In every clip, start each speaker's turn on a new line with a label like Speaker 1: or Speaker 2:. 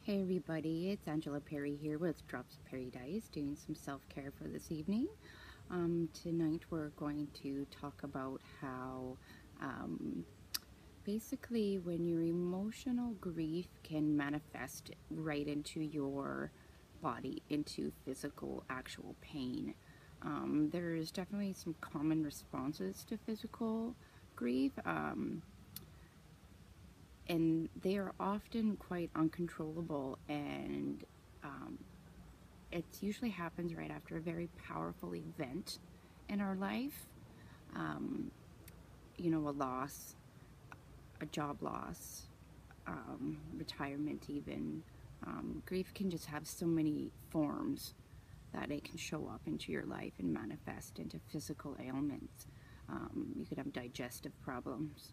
Speaker 1: Hey everybody, it's Angela Perry here with Drops of Paradise, doing some self-care for this evening. Tonight we're going to talk about how basically when your emotional grief can manifest right into your body, into physical actual pain. There's definitely some common responses to physical grief. And they are often quite uncontrollable, and it usually happens right after a very powerful event in our life. A loss, a job loss, retirement even. Grief can just have so many forms that it can show up into your life and manifest into physical ailments. You could have digestive problems,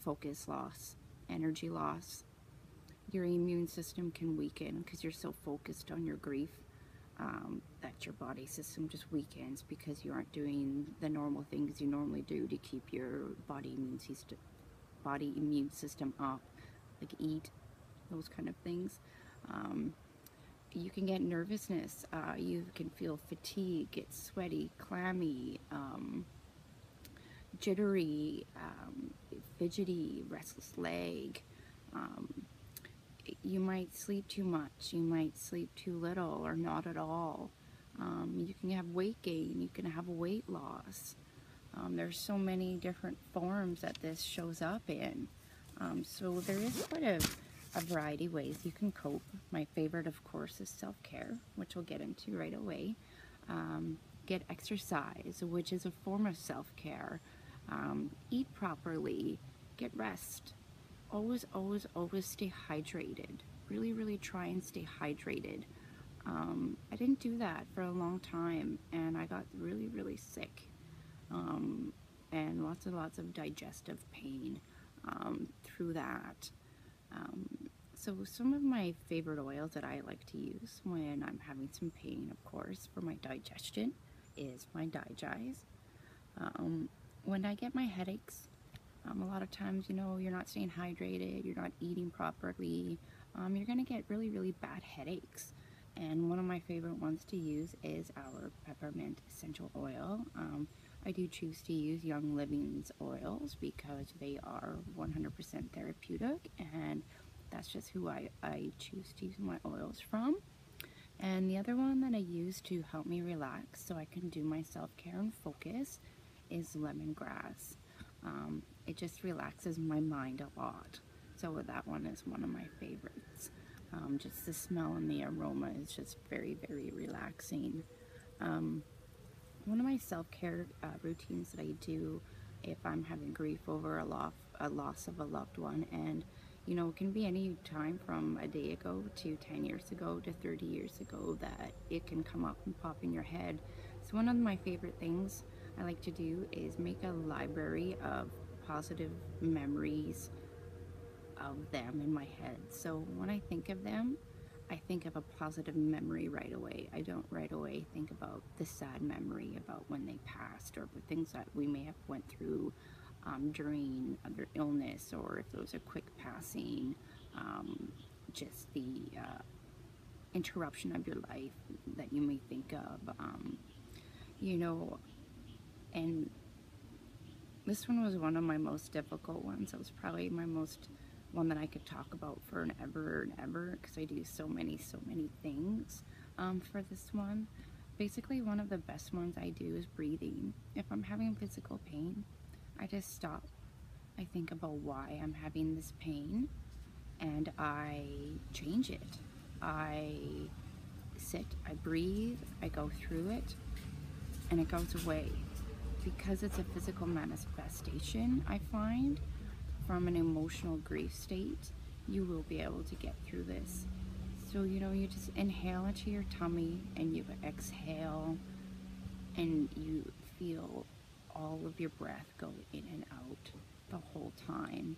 Speaker 1: focus loss, energy loss. Your immune system can weaken because you're so focused on your grief that your body system just weakens because you aren't doing the normal things you normally do to keep your body immune system up, like eat, those kind of things. You can get nervousness. You can feel fatigue, get sweaty, clammy, jittery, fidgety, restless leg. You might sleep too much, you might sleep too little or not at all. You can have weight gain, you can have weight loss. There's so many different forms that this shows up in. So there is quite a variety of ways you can cope. My favorite, of course, is self-care, which we'll get into right away. Get exercise, which is a form of self-care. Eat properly, get rest. Always stay hydrated. Really try and stay hydrated. I didn't do that for a long time, and I got really sick, and lots of digestive pain through that. So some of my favorite oils that I like to use when I'm having some pain, of course, for my digestion is my Digize. When I get my headaches, a lot of times, you're not staying hydrated, you're not eating properly, you're going to get really bad headaches. And one of my favorite ones to use is our peppermint essential oil. I do choose to use Young Living's oils because they are 100% therapeutic, and that's just who I choose to use my oils from. And the other one that I use to help me relax so I can do my self-care and focus is lemongrass. It just relaxes my mind a lot. So that one is one of my favorites. Just the smell and the aroma is just very relaxing. One of my self-care routines that I do if I'm having grief over a loss of a loved one, and it can be any time from a day ago to 10 years ago to 30 years ago that it can come up and pop in your head. So one of my favorite things I like to do is make a library of positive memories of them in my head. So when I think of them, I think of a positive memory right away. I don't right away think about the sad memory about when they passed, or things that we may have went through during their illness, or if there was a quick passing, just the interruption of your life that you may think of. And this one was one of my most difficult ones. It was probably my most one that I could talk about for and ever, because I do so many things for this one. Basically, one of the best ones I do is breathing. If I'm having physical pain, I just stop. I think about why I'm having this pain, and I change it. I sit, I breathe, I go through it, and it goes away. Because it's a physical manifestation, I find, from an emotional grief state, you will be able to get through this. So, you just inhale into your tummy, and you exhale, and you feel all of your breath go in and out the whole time.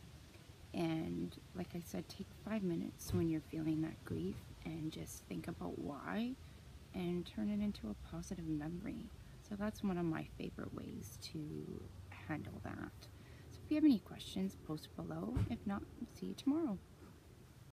Speaker 1: And like I said, take 5 minutes when you're feeling that grief and just think about why, and turn it into a positive memory. So that's one of my favorite ways to handle that. So if you have any questions, post below. If not, see you tomorrow.